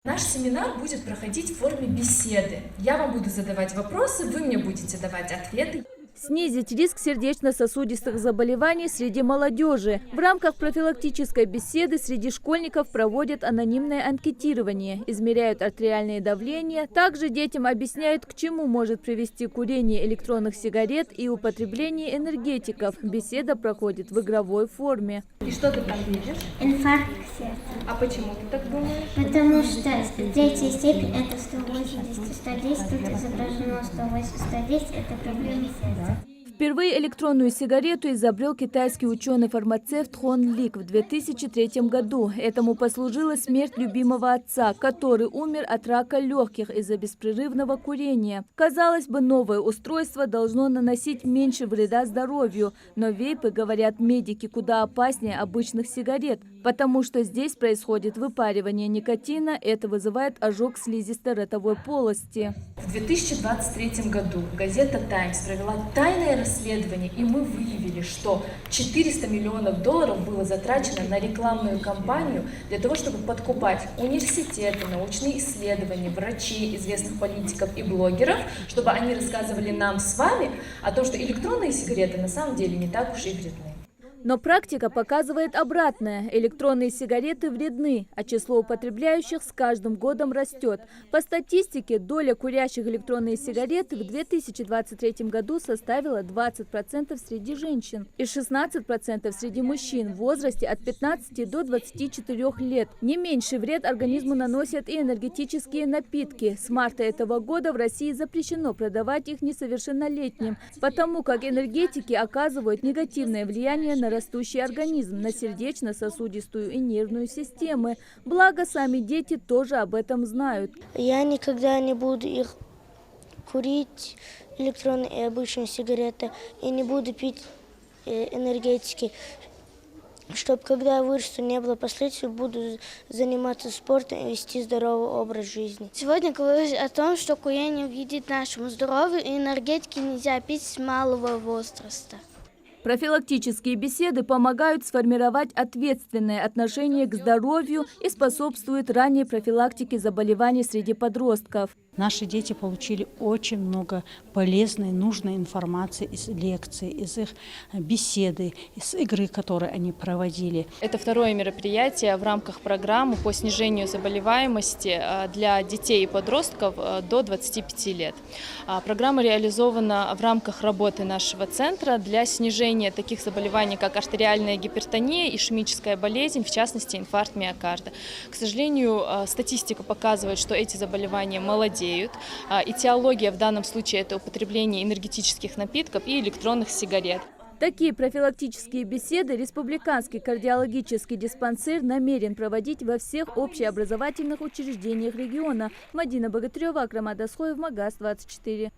Наш семинар будет проходить в форме беседы. Я вам буду задавать вопросы, вы мне будете давать ответы. Снизить риск сердечно-сосудистых заболеваний среди молодежи. В рамках профилактической беседы среди школьников проводят анонимное анкетирование, измеряют артериальное давление. Также детям объясняют, к чему может привести курение электронных сигарет и употребление энергетиков. Беседа проходит в игровой форме. И что ты там видишь? Инфаркт сердца. А почему ты так думаешь? Потому что третья степень это 180, 110, тут изображено 180, 110 это проблема сердца. Впервые электронную сигарету изобрел китайский ученый-фармацевт Хон Лик в 2003 году. Этому послужила смерть любимого отца, который умер от рака легких из-за беспрерывного курения. Казалось бы, новое устройство должно наносить меньше вреда здоровью. Но вейпы, говорят медики, куда опаснее обычных сигарет, потому что здесь происходит выпаривание никотина, это вызывает ожог слизистой ротовой полости. В 2023 году газета «Таймс» провела тайное расследование, и мы выявили, что $400 миллионов было затрачено на рекламную кампанию для того, чтобы подкупать университеты, научные исследования, врачей, известных политиков и блогеров, чтобы они рассказывали нам с вами о том, что электронные сигареты на самом деле не так уж и вредны. Но практика показывает обратное. Электронные сигареты вредны, а число употребляющих с каждым годом растет. По статистике, доля курящих электронные сигареты в 2023 году составила 20% среди женщин и 16% среди мужчин в возрасте от 15 до 24 лет. Не меньший вред организму наносят и энергетические напитки. С марта этого года в России запрещено продавать их несовершеннолетним, потому как энергетики оказывают негативное влияние на растущий организм, на сердечно-сосудистую и нервную системы. Благо, сами дети тоже об этом знают. Я никогда не буду их курить, электронные и обычные сигареты, и не буду пить энергетики. Чтобы когда я вырасту, не было последствий, буду заниматься спортом и вести здоровый образ жизни. Сегодня говорю о том, что курение вредит нашему здоровью, и энергетики нельзя пить с малого возраста. Профилактические беседы помогают сформировать ответственное отношение к здоровью и способствуют ранней профилактике заболеваний среди подростков. Наши дети получили очень много полезной, нужной информации из лекций, из их беседы, из игры, которые они проводили. Это второе мероприятие в рамках программы по снижению заболеваемости для детей и подростков до 25 лет. Программа реализована в рамках работы нашего центра для снижения таких заболеваний, как артериальная гипертония, ишемическая болезнь, в частности инфаркт миокарда. К сожалению, статистика показывает, что эти заболевания молодеют. Этиология в данном случае – это употребление энергетических напитков и электронных сигарет. Такие профилактические беседы Республиканский кардиологический диспансер намерен проводить во всех общеобразовательных учреждениях региона. Мадина Богатырева, Акрам Адасхоев, Магаз 24.